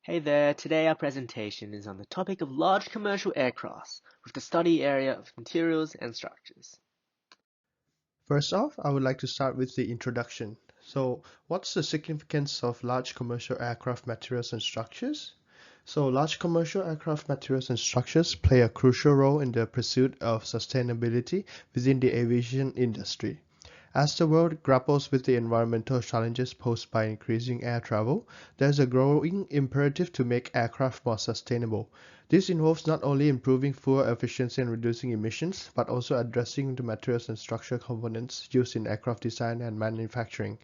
Hey there, today our presentation is on the topic of large commercial aircrafts with the study area of materials and structures. First off, I would like to start with the introduction. So, what's the significance of large commercial aircraft materials and structures? So, large commercial aircraft materials and structures play a crucial role in the pursuit of sustainability within the aviation industry. As the world grapples with the environmental challenges posed by increasing air travel, there's a growing imperative to make aircraft more sustainable. This involves not only improving fuel efficiency and reducing emissions, but also addressing the materials and structural components used in aircraft design and manufacturing.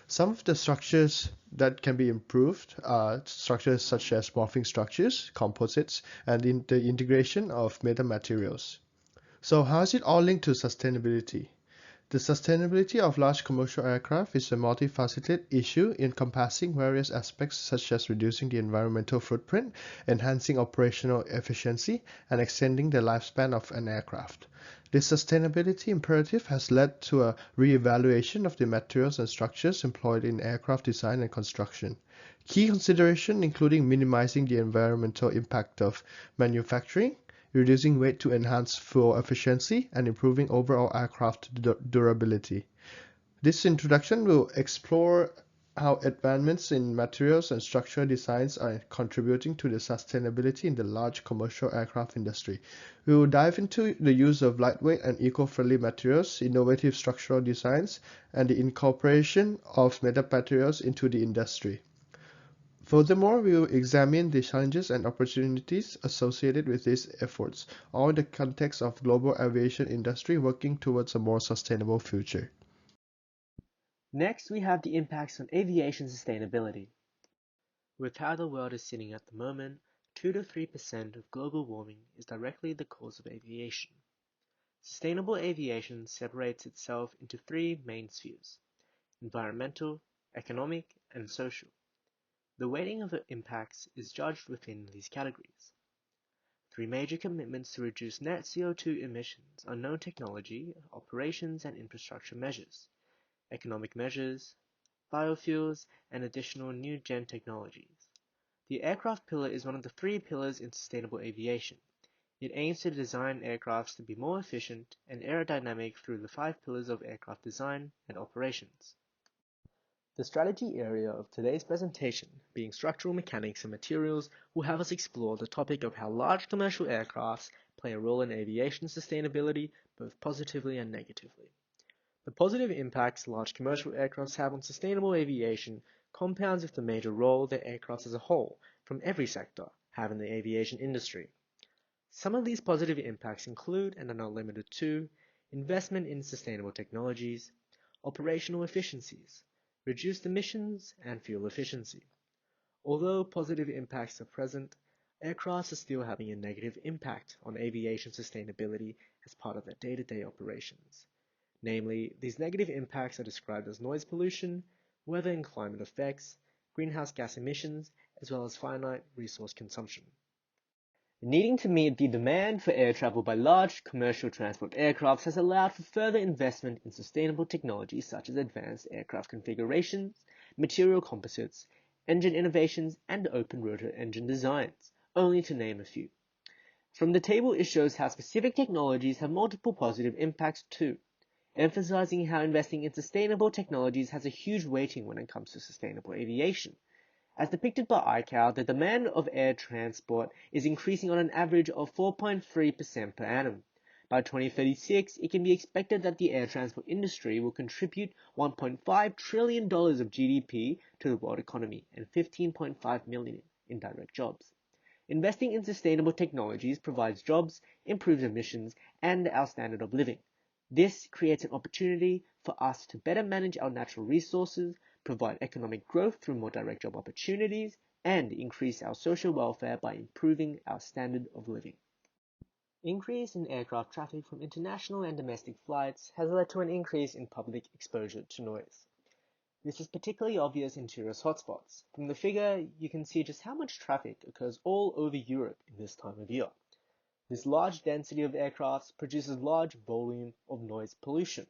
Some of the structures that can be improved are structures such as morphing structures, composites, and the integration of metamaterials. So how is it all linked to sustainability? The sustainability of large commercial aircraft is a multifaceted issue encompassing various aspects such as reducing the environmental footprint, enhancing operational efficiency, and extending the lifespan of an aircraft. This sustainability imperative has led to a re-evaluation of the materials and structures employed in aircraft design and construction. Key considerations including minimizing the environmental impact of manufacturing, reducing weight to enhance fuel efficiency, and improving overall aircraft durability. This introduction will explore how advancements in materials and structural designs are contributing to the sustainability in the large commercial aircraft industry. We will dive into the use of lightweight and eco-friendly materials, innovative structural designs, and the incorporation of metamaterials into the industry. Furthermore, we will examine the challenges and opportunities associated with these efforts, all in the context of global aviation industry working towards a more sustainable future. Next, we have the impacts on aviation sustainability. With how the world is sitting at the moment, 2 to 3% of global warming is directly the cause of aviation. Sustainable aviation separates itself into three main spheres: environmental, economic, and social. The weighting of the impacts is judged within these categories. Three major commitments to reduce net CO2 emissions are known technology, operations, and infrastructure measures, economic measures, biofuels, and additional new-gen technologies. The aircraft pillar is one of the three pillars in sustainable aviation. It aims to design aircrafts to be more efficient and aerodynamic through the five pillars of aircraft design and operations. The strategy area of today's presentation, being structural mechanics and materials, will have us explore the topic of how large commercial aircrafts play a role in aviation sustainability, both positively and negatively. The positive impacts large commercial aircrafts have on sustainable aviation compounds with the major role that aircrafts as a whole, from every sector, have in the aviation industry. Some of these positive impacts include, and are not limited to, investment in sustainable technologies, operational efficiencies, reduced emissions, and fuel efficiency. Although positive impacts are present, aircrafts are still having a negative impact on aviation sustainability as part of their day-to-day operations. Namely, these negative impacts are described as noise pollution, weather and climate effects, greenhouse gas emissions, as well as finite resource consumption. Needing to meet the demand for air travel by large commercial transport aircraft has allowed for further investment in sustainable technologies such as advanced aircraft configurations, material composites, engine innovations, and open rotor engine designs, only to name a few. From the table, it shows how specific technologies have multiple positive impacts too, emphasizing how investing in sustainable technologies has a huge weighting when it comes to sustainable aviation. As depicted by ICAO, the demand of air transport is increasing on an average of 4.3% per annum. By 2036, it can be expected that the air transport industry will contribute $1.5 trillion of GDP to the world economy and 15.5 million in direct jobs. Investing in sustainable technologies provides jobs, improves emissions, and our standard of living. This creates an opportunity for us to better manage our natural resources, provide economic growth through more direct job opportunities, and increase our social welfare by improving our standard of living. Increase in aircraft traffic from international and domestic flights has led to an increase in public exposure to noise. This is particularly obvious in tourist hotspots. From the figure, you can see just how much traffic occurs all over Europe in this time of year. This large density of aircrafts produces large volume of noise pollution,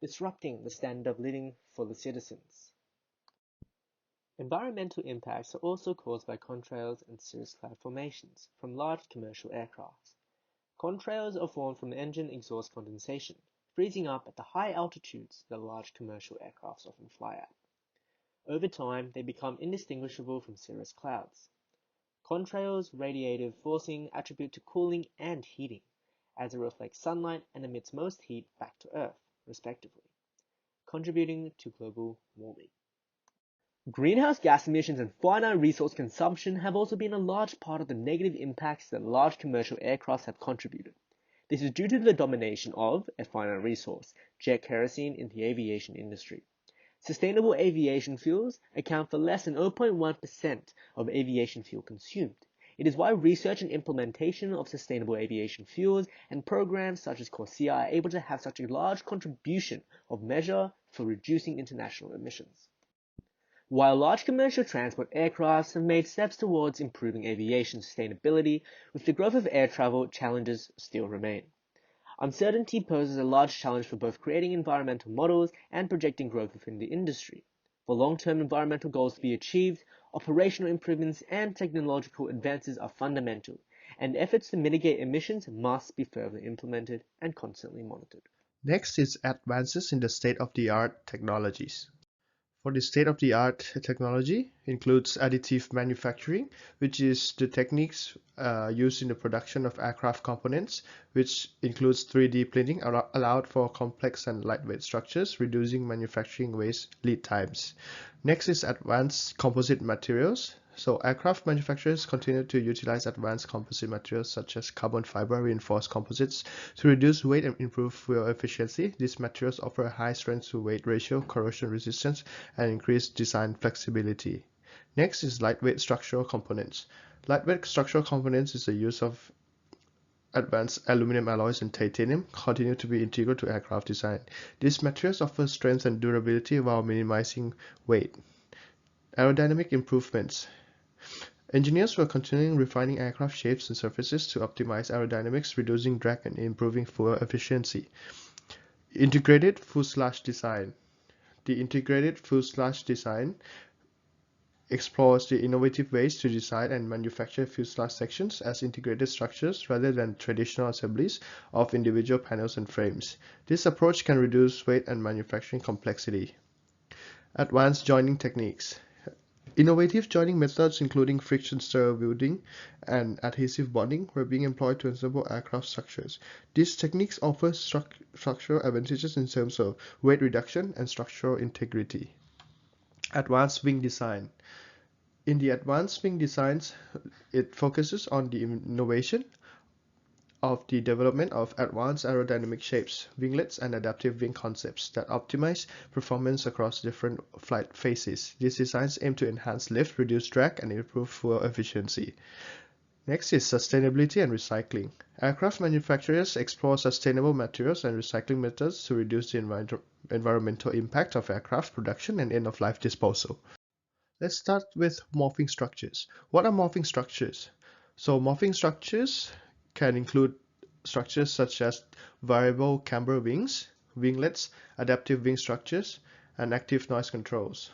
disrupting the standard of living for the citizens. Environmental impacts are also caused by contrails and cirrus cloud formations from large commercial aircraft. Contrails are formed from engine exhaust condensation, freezing up at the high altitudes that large commercial aircraft often fly at. Over time, they become indistinguishable from cirrus clouds. Contrails radiative forcing attribute to cooling and heating, as it reflects sunlight and emits most heat back to Earth, respectively, contributing to global warming. Greenhouse gas emissions and finite resource consumption have also been a large part of the negative impacts that large commercial aircraft have contributed. This is due to the domination of a finite resource, jet kerosene, in the aviation industry. Sustainable aviation fuels account for less than 0.1% of aviation fuel consumed. It is why research and implementation of sustainable aviation fuels and programs such as CORSIA are able to have such a large contribution of measure for reducing international emissions. While large commercial transport aircraft have made steps towards improving aviation sustainability, with the growth of air travel, challenges still remain. Uncertainty poses a large challenge for both creating environmental models and projecting growth within the industry. For long-term environmental goals to be achieved, operational improvements and technological advances are fundamental, and efforts to mitigate emissions must be further implemented and constantly monitored. Next is advances in the state-of-the-art technologies. For the state-of-the-art technology includes additive manufacturing, which is the techniques used in the production of aircraft components, which includes 3D printing allowed for complex and lightweight structures, reducing manufacturing waste lead times. Next is advanced composite materials. So aircraft manufacturers continue to utilize advanced composite materials such as carbon fiber reinforced composites to reduce weight and improve fuel efficiency. These materials offer a high strength to weight ratio, corrosion resistance, and increased design flexibility. Next is lightweight structural components. Lightweight structural components is the use of advanced aluminum alloys and titanium continue to be integral to aircraft design. These materials offer strength and durability while minimizing weight. Aerodynamic improvements. Engineers were continuing refining aircraft shapes and surfaces to optimize aerodynamics, reducing drag and improving fuel efficiency. Integrated fuselage design. The integrated fuselage design explores the innovative ways to design and manufacture fuselage sections as integrated structures rather than traditional assemblies of individual panels and frames. This approach can reduce weight and manufacturing complexity. Advanced joining techniques. Innovative joining methods including friction stir welding and adhesive bonding were being employed to assemble aircraft structures. These techniques offer structural advantages in terms of weight reduction and structural integrity. Advanced wing design. In the advanced wing designs, it focuses on the innovation of the development of advanced aerodynamic shapes, winglets, and adaptive wing concepts that optimize performance across different flight phases. These designs aim to enhance lift, reduce drag, and improve fuel efficiency. Next is sustainability and recycling. Aircraft manufacturers explore sustainable materials and recycling methods to reduce the environmental impact of aircraft production and end-of-life disposal. Let's start with morphing structures. What are morphing structures? So morphing structures can include structures such as variable camber wings, winglets, adaptive wing structures, and active noise controls.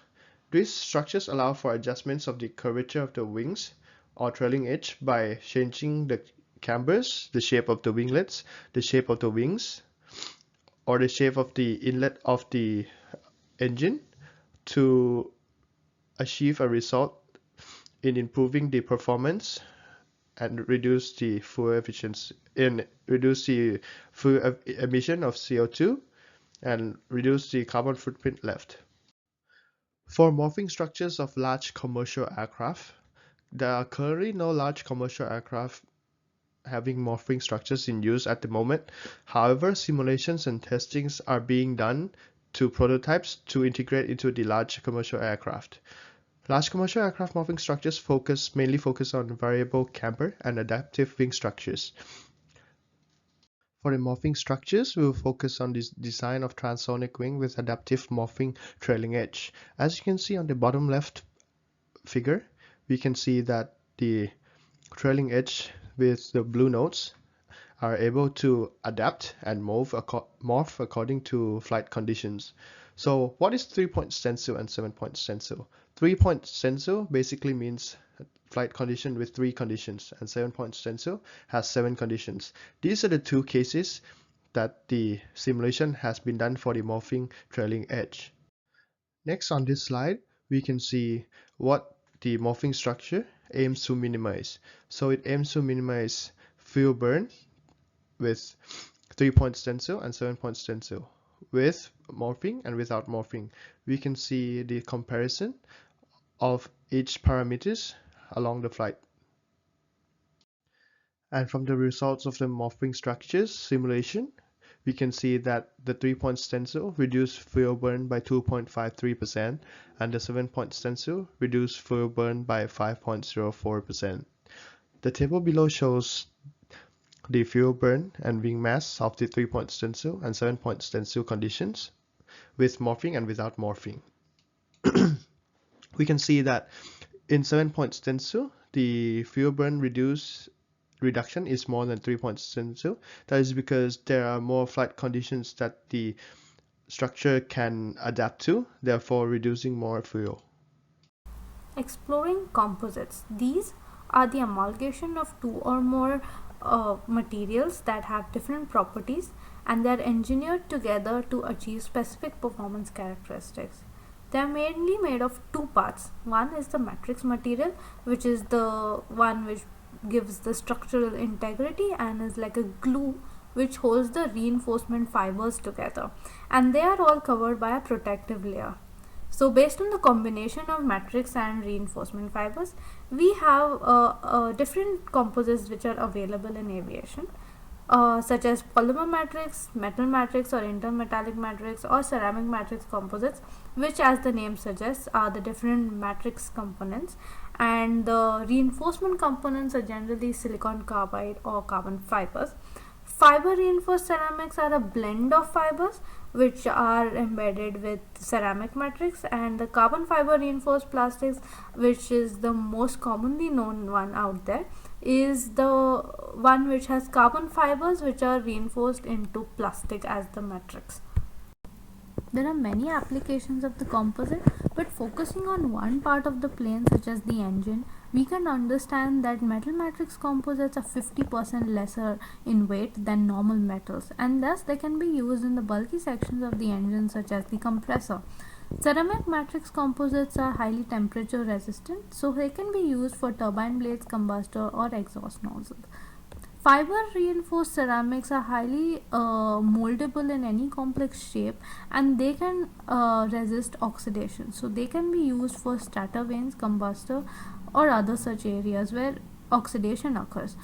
These structures allow for adjustments of the curvature of the wings or trailing edge by changing the cambers, the shape of the winglets, the shape of the wings, or the shape of the inlet of the engine to achieve a result in improving the performance and reduce the fuel efficiency and reduce the fuel emission of CO2 and reduce the carbon footprint left. For morphing structures of large commercial aircraft, there are currently no large commercial aircraft having morphing structures in use at the moment. However, simulations and testings are being done to prototypes to integrate into the large commercial aircraft. Large commercial aircraft morphing structures mainly focus on variable camber and adaptive wing structures. For the morphing structures, we will focus on the design of transonic wing with adaptive morphing trailing edge. As you can see on the bottom left figure, we can see that the trailing edge with the blue nodes are able to adapt and morph according to flight conditions. So what is 3-point stencil and 7-point stencil? 3-point stencil basically means flight condition with 3 conditions, and 7-point stencil has 7 conditions. These are the 2 cases that the simulation has been done for the morphing trailing edge. Next on this slide, we can see what the morphing structure aims to minimize. So it aims to minimize fuel burn with 3-point stencil and 7-point stencil. With morphing and without morphing, we can see the comparison of each parameters along the flight. And from the results of the morphing structures simulation, we can see that the 3-point stencil reduced fuel burn by 2.53% and the 7-point stencil reduced fuel burn by 5.04%. The table below shows the fuel burn and wing mass of the 3-point stencil and 7-point stencil conditions with morphing and without morphing. We can see that in 7-point stencil, the fuel burn reduction is more than 3-point stencil. That is because there are more flight conditions that the structure can adapt to, therefore reducing more fuel. Exploring composites. These are the amalgamation of two or more materials that have different properties, and they are engineered together to achieve specific performance characteristics. They are mainly made of two parts. One is the matrix material, which is the one which gives the structural integrity and is like a glue which holds the reinforcement fibers together, and they are all covered by a protective layer. So based on the combination of matrix and reinforcement fibers, we have different composites which are available in aviation, such as polymer matrix, metal matrix or intermetallic matrix, or ceramic matrix composites, which, as the name suggests, are the different matrix components, and the reinforcement components are generally silicon carbide or carbon fibers. Fiber reinforced ceramics are a blend of fibers which are embedded with ceramic matrix, and the carbon fiber reinforced plastics, which is the most commonly known one out there, is the one which has carbon fibers which are reinforced into plastic as the matrix. There are many applications of the composite, but focusing on one part of the plane, such as the engine, we can understand that metal matrix composites are 50% lesser in weight than normal metals, and thus they can be used in the bulky sections of the engine, such as the compressor. Ceramic matrix composites are highly temperature resistant, so they can be used for turbine blades, combustor, or exhaust nozzles. Fiber reinforced ceramics are highly moldable in any complex shape, and they can resist oxidation. So they can be used for stator vanes, combustor, or other such areas where oxidation occurs.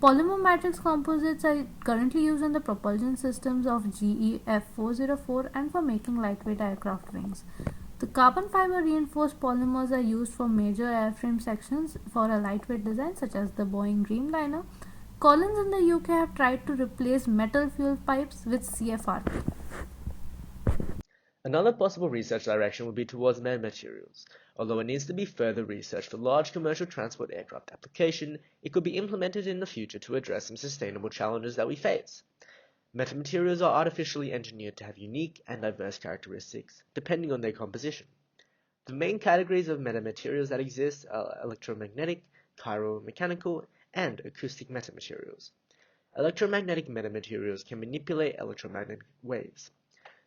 Polymer matrix composites are currently used in the propulsion systems of GE F404 and for making lightweight aircraft wings. The carbon fiber reinforced polymers are used for major airframe sections for a lightweight design, such as the Boeing Dreamliner. Collins in the UK have tried to replace metal fuel pipes with CFRP. Another possible research direction would be towards metamaterials. Although it needs to be further researched for large commercial transport aircraft application, it could be implemented in the future to address some sustainable challenges that we face. Metamaterials are artificially engineered to have unique and diverse characteristics, depending on their composition. The main categories of metamaterials that exist are electromagnetic, chiromechanical, and acoustic metamaterials. Electromagnetic metamaterials can manipulate electromagnetic waves.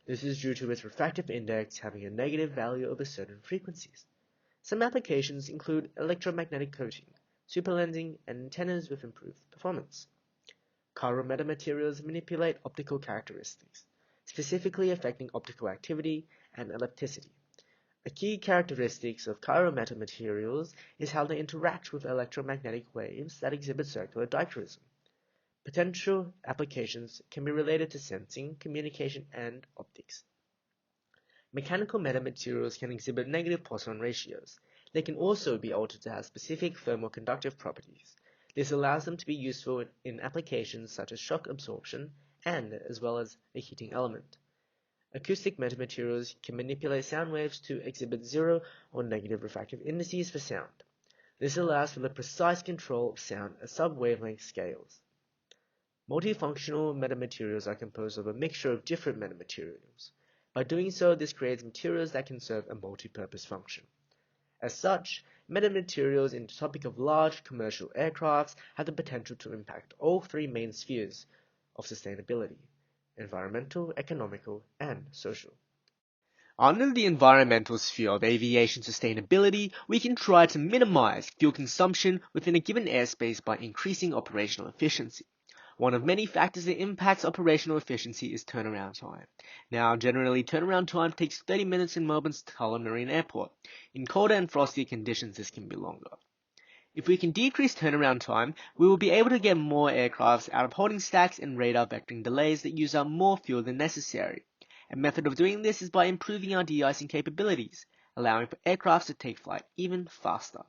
This is due to its refractive index having a negative value over certain frequencies. Some applications include electromagnetic coating, superlensing, and antennas with improved performance. Chirometamaterials manipulate optical characteristics, specifically affecting optical activity and ellipticity. A key characteristic of chirometamaterials is how they interact with electromagnetic waves that exhibit circular dichroism. Potential applications can be related to sensing, communication, and optics. Mechanical metamaterials can exhibit negative Poisson ratios. They can also be altered to have specific thermoconductive properties. This allows them to be useful in applications such as shock absorption and as well as a heating element. Acoustic metamaterials can manipulate sound waves to exhibit zero or negative refractive indices for sound. This allows for the precise control of sound at sub-wavelength scales. Multifunctional metamaterials are composed of a mixture of different metamaterials. By doing so, this creates materials that can serve a multi-purpose function. As such, metamaterials in the topic of large commercial aircrafts have the potential to impact all three main spheres of sustainability: environmental, economical, and social. Under the environmental sphere of aviation sustainability, we can try to minimize fuel consumption within a given airspace by increasing operational efficiency. One of many factors that impacts operational efficiency is turnaround time. Now, generally, turnaround time takes 30 minutes in Melbourne's Tullamarine Airport. In colder and frostier conditions, this can be longer. If we can decrease turnaround time, we will be able to get more aircrafts out of holding stacks and radar vectoring delays that use up more fuel than necessary. A method of doing this is by improving our de-icing capabilities, allowing for aircrafts to take flight even faster.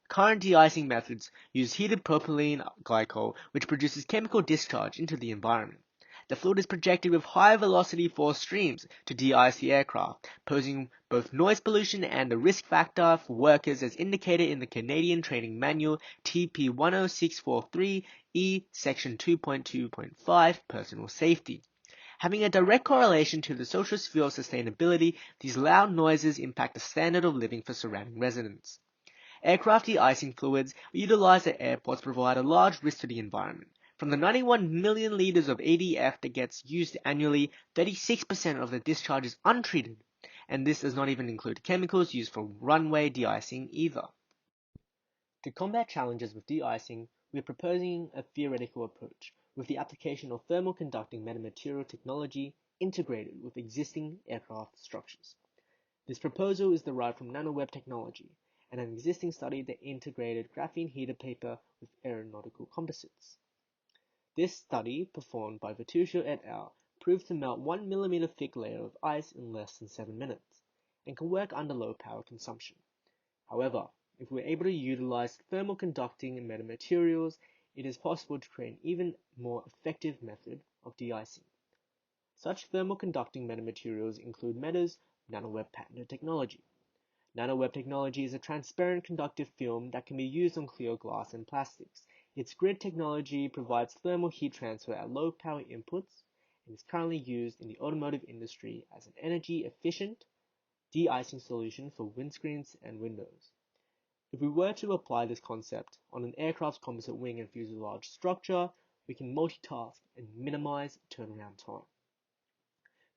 Current de-icing methods use heated propylene glycol, which produces chemical discharge into the environment. The fluid is projected with high velocity force streams to de-ice the aircraft, posing both noise pollution and a risk factor for workers as indicated in the Canadian Training Manual TP 10643E Section 2.2.5 Personal Safety. Having a direct correlation to the social sphere of sustainability, these loud noises impact the standard of living for surrounding residents. Aircraft de-icing fluids utilized at airports provide a large risk to the environment. From the 91 million liters of ADF that gets used annually, 36% of the discharge is untreated, and this does not even include chemicals used for runway de-icing either. To combat challenges with de-icing, we are proposing a theoretical approach with the application of thermal conducting metamaterial technology integrated with existing aircraft structures. This proposal is derived from nanoweb technology and an existing study that integrated graphene heated paper with aeronautical composites. This study, performed by Vituscio et al., proved to melt 1 mm thick layer of ice in less than 7 minutes, and can work under low power consumption. However, if we're able to utilize thermal conducting metamaterials, it is possible to create an even more effective method of de-icing. Such thermal conducting metamaterials include Meta's nanoweb patented technology. Nanoweb technology is a transparent conductive film that can be used on clear glass and plastics. Its grid technology provides thermal heat transfer at low power inputs and is currently used in the automotive industry as an energy efficient de-icing solution for windscreens and windows. If we were to apply this concept on an aircraft's composite wing and fuselage structure, we can multitask and minimize turnaround time.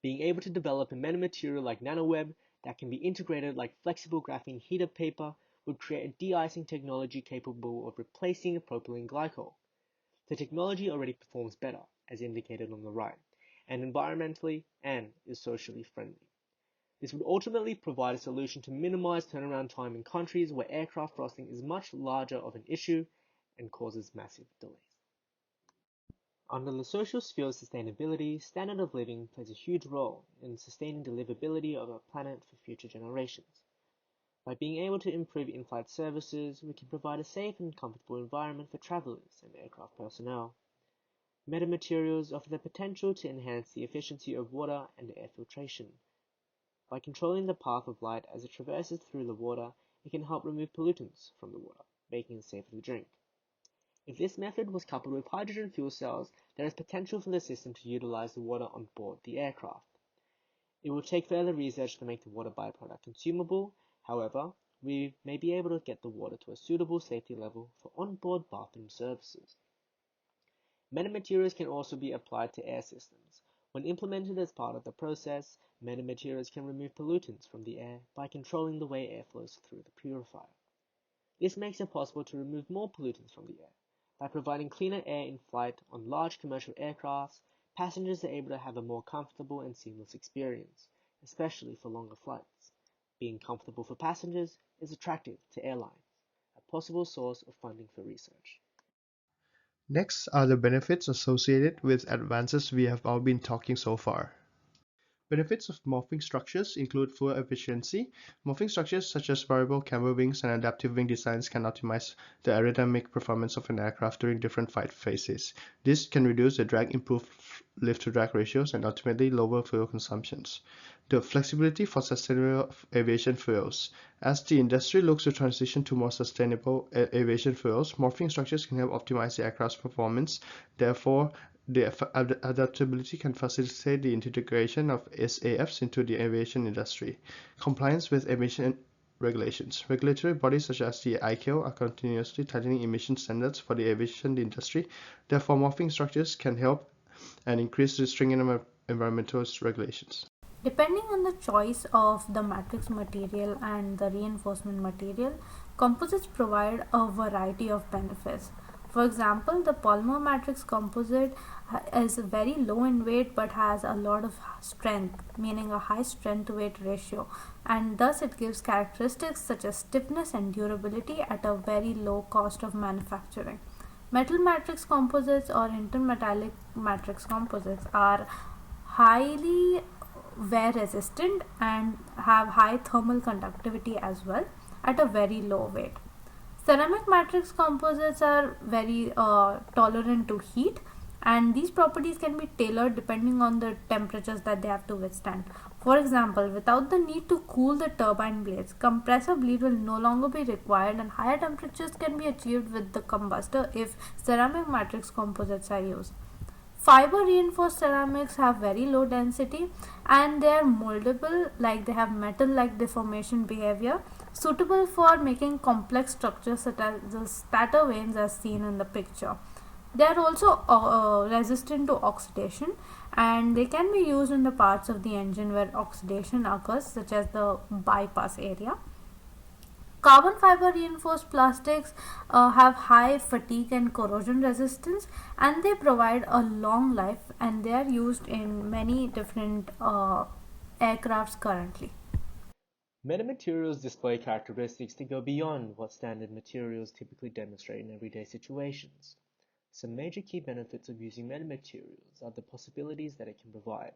Being able to develop a metamaterial like nanoweb that can be integrated like flexible graphene heated paper would create a de-icing technology capable of replacing propylene glycol. The technology already performs better, as indicated on the right, and environmentally and is socially friendly. This would ultimately provide a solution to minimize turnaround time in countries where aircraft frosting is much larger of an issue and causes massive delays. Under the social sphere of sustainability, standard of living plays a huge role in sustaining the livability of our planet for future generations. By being able to improve in-flight services, we can provide a safe and comfortable environment for travelers and aircraft personnel. Metamaterials offer the potential to enhance the efficiency of water and air filtration. By controlling the path of light as it traverses through the water, it can help remove pollutants from the water, making it safer to drink. If this method was coupled with hydrogen fuel cells, there is potential for the system to utilize the water on board the aircraft. It will take further research to make the water byproduct consumable. However, we may be able to get the water to a suitable safety level for onboard bathroom services. Metamaterials can also be applied to air systems. When implemented as part of the process, metamaterials can remove pollutants from the air by controlling the way air flows through the purifier. This makes it possible to remove more pollutants from the air. By providing cleaner air in flight on large commercial aircrafts, passengers are able to have a more comfortable and seamless experience, especially for longer flights. Being comfortable for passengers is attractive to airlines, a possible source of funding for research. Next are the benefits associated with advances we have all been talking so far. Benefits of morphing structures include fuel efficiency. Morphing structures such as variable camber wings and adaptive wing designs can optimize the aerodynamic performance of an aircraft during different flight phases. This can reduce the drag, improve lift-to-drag ratios, and ultimately lower fuel consumptions. The flexibility for sustainable aviation fuels. As the industry looks to transition to more sustainable aviation fuels, morphing structures can help optimize the aircraft's performance. Therefore, the adaptability can facilitate the integration of SAFs into the aviation industry. Compliance with emission regulations. Regulatory bodies such as the ICAO are continuously tightening emission standards for the aviation industry. Therefore, morphing structures can help and increase the stringent environmental regulations. Depending on the choice of the matrix material and the reinforcement material, composites provide a variety of benefits. For example, the polymer matrix composite is very low in weight but has a lot of strength, meaning a high strength to weight ratio, and thus it gives characteristics such as stiffness and durability at a very low cost of manufacturing. Metal matrix composites or intermetallic matrix composites are highly wear resistant and have high thermal conductivity as well at a very low weight. Ceramic matrix composites are very tolerant to heat, and these properties can be tailored depending on the temperatures that they have to withstand. For example, without the need to cool the turbine blades, compressor bleed will no longer be required, and higher temperatures can be achieved with the combustor if ceramic matrix composites are used. Fiber reinforced ceramics have very low density and they are moldable, like they have metal like deformation behavior, suitable for making complex structures such as the stator vanes as seen in the picture. They are also resistant to oxidation and they can be used in the parts of the engine where oxidation occurs, such as the bypass area. Carbon fiber reinforced plastics have high fatigue and corrosion resistance, and they provide a long life, and they are used in many different aircrafts currently. Metamaterials display characteristics that go beyond what standard materials typically demonstrate in everyday situations. Some major key benefits of using metamaterials are the possibilities that it can provide.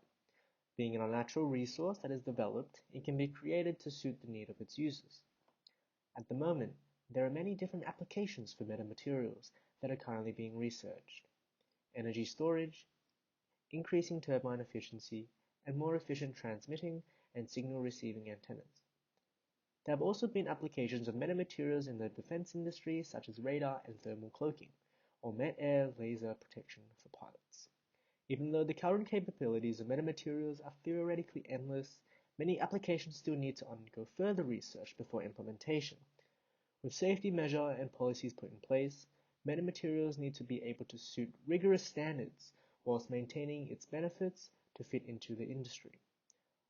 Being an unnatural resource that is developed, it can be created to suit the need of its users. At the moment, there are many different applications for metamaterials that are currently being researched. Energy storage, increasing turbine efficiency, and more efficient transmitting and signal receiving antennas. There have also been applications of metamaterials in the defense industry, such as radar and thermal cloaking, or met-air laser protection for pilots. Even though the current capabilities of metamaterials are theoretically endless, many applications still need to undergo further research before implementation. With safety measure and policies put in place, metamaterials need to be able to suit rigorous standards whilst maintaining its benefits to fit into the industry.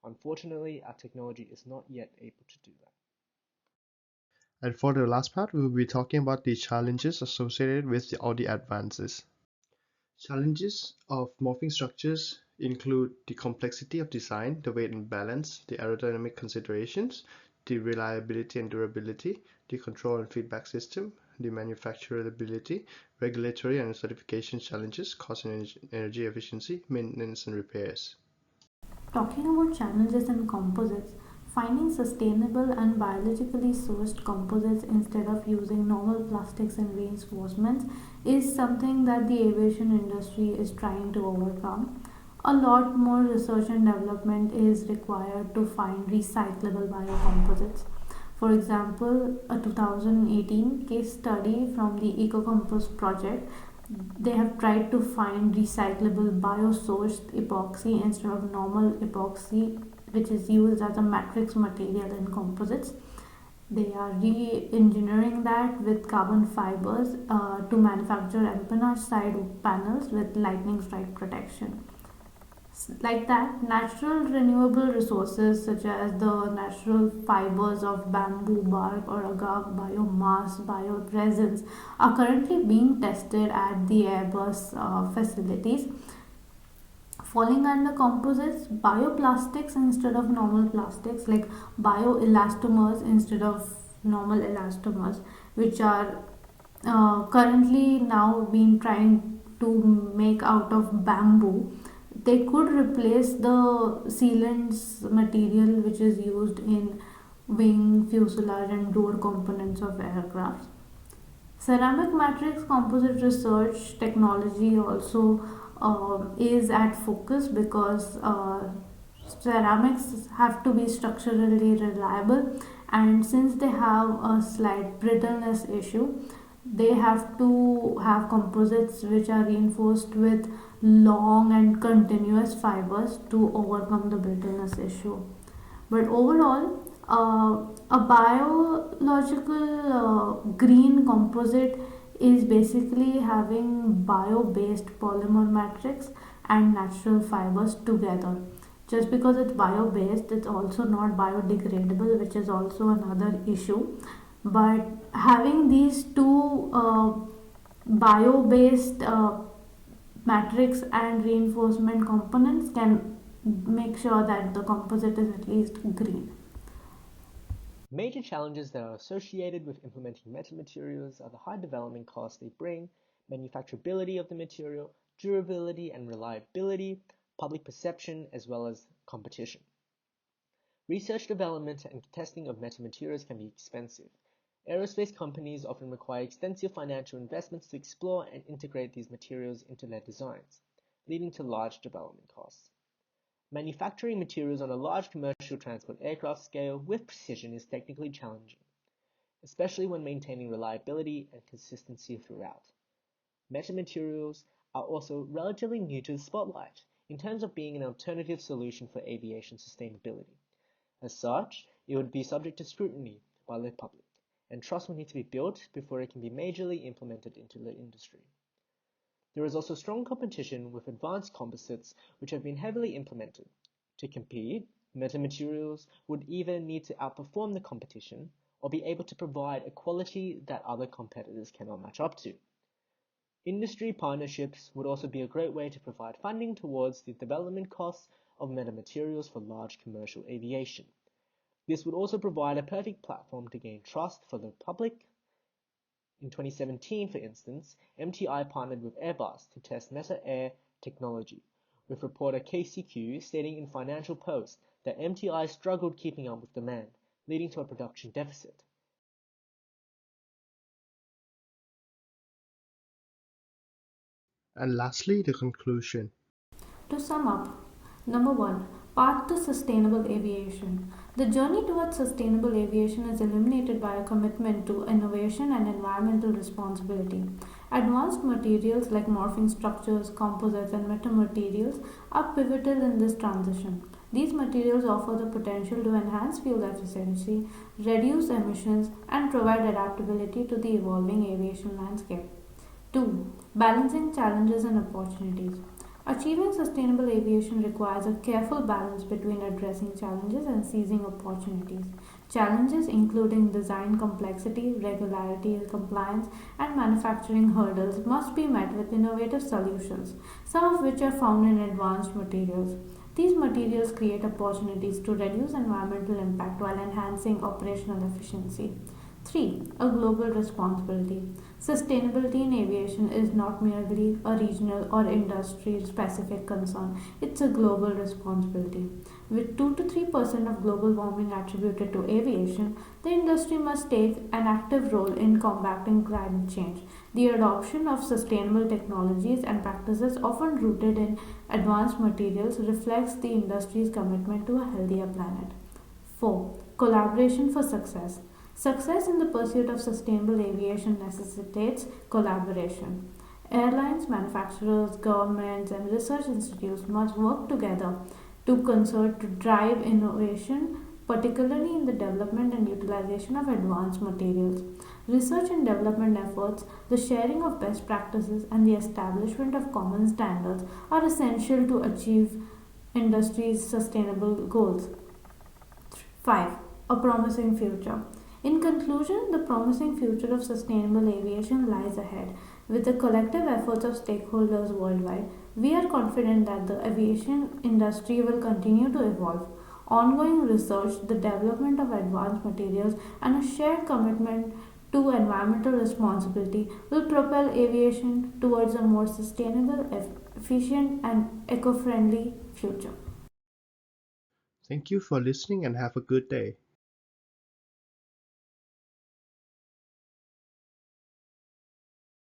Unfortunately, our technology is not yet able to do that. And for the last part, we will be talking about the challenges associated with all the advances. Challenges of morphing structures include the complexity of design, the weight and balance, the aerodynamic considerations, the reliability and durability, the control and feedback system, the manufacturability, regulatory and certification challenges, cost and energy efficiency, maintenance and repairs. Talking about challenges in composites, finding sustainable and biologically sourced composites instead of using normal plastics and reinforcements is something that the aviation industry is trying to overcome. A lot more research and development is required to find recyclable biocomposites. For example, a 2018 case study from the EcoCompass project, they have tried to find recyclable biosourced epoxy instead of normal epoxy, which is used as a matrix material in composites. They are re-engineering that with carbon fibers to manufacture empennage side panels with lightning strike protection. Like that, natural renewable resources such as the natural fibers of bamboo bark or agave biomass, bioresins are currently being tested at the Airbus facilities. Falling under composites, bioplastics instead of normal plastics, like bioelastomers instead of normal elastomers, which are currently now being trying to make out of bamboo. They could replace the sealants material which is used in wing, fuselage, and door components of aircraft. Ceramic matrix composite research technology also is at focus because ceramics have to be structurally reliable, and since they have a slight brittleness issue, they have to have composites which are reinforced with long and continuous fibers to overcome the brittleness issue. But overall, A biological green composite is basically having bio-based polymer matrix and natural fibers together. Just because it's bio-based, it's also not biodegradable, which is also another issue. But having these two bio-based matrix and reinforcement components can make sure that the composite is at least green. Major challenges that are associated with implementing metamaterials are the high development costs they bring, manufacturability of the material, durability and reliability, public perception, as well as competition. Research, development, and testing of metamaterials can be expensive. Aerospace companies often require extensive financial investments to explore and integrate these materials into their designs, leading to large development costs. Manufacturing materials on a large commercial transport aircraft scale with precision is technically challenging, especially when maintaining reliability and consistency throughout. Metamaterials are also relatively new to the spotlight in terms of being an alternative solution for aviation sustainability. As such, it would be subject to scrutiny by the public, and trust will need to be built before it can be majorly implemented into the industry. There is also strong competition with advanced composites which have been heavily implemented. To compete, metamaterials would either need to outperform the competition or be able to provide a quality that other competitors cannot match up to. Industry partnerships would also be a great way to provide funding towards the development costs of metamaterials for large commercial aviation. This would also provide a perfect platform to gain trust for the public. In 2017, for instance, MTI partnered with Airbus to test Meta-Air technology, with reporter KCQ stating in Financial Post that MTI struggled keeping up with demand, leading to a production deficit. And lastly, the conclusion. To sum up, number one, path to sustainable aviation. The journey towards sustainable aviation is illuminated by a commitment to innovation and environmental responsibility. Advanced materials like morphing structures, composites, and metamaterials are pivotal in this transition. These materials offer the potential to enhance fuel efficiency, reduce emissions, and provide adaptability to the evolving aviation landscape. 2. Balancing challenges and opportunities. Achieving sustainable aviation requires a careful balance between addressing challenges and seizing opportunities. Challenges including design complexity, regularity, compliance, and manufacturing hurdles must be met with innovative solutions, some of which are found in advanced materials. These materials create opportunities to reduce environmental impact while enhancing operational efficiency. 3. A global responsibility. Sustainability in aviation is not merely a regional or industry specific concern, it's a global responsibility. With 2 to 3% of global warming attributed to aviation, the industry must take an active role in combating climate change. The adoption of sustainable technologies and practices, often rooted in advanced materials, reflects the industry's commitment to a healthier planet. 4. Collaboration for success. Success in the pursuit of sustainable aviation necessitates collaboration. Airlines, manufacturers, governments, and research institutes must work together to concert to drive innovation, particularly in the development and utilization of advanced materials. Research and development efforts, the sharing of best practices, and the establishment of common standards are essential to achieve industry's sustainable goals. 5. A promising future. In conclusion, the promising future of sustainable aviation lies ahead. With the collective efforts of stakeholders worldwide, we are confident that the aviation industry will continue to evolve. Ongoing research, the development of advanced materials, and a shared commitment to environmental responsibility will propel aviation towards a more sustainable, efficient, and eco friendly future. Thank you for listening and have a good day.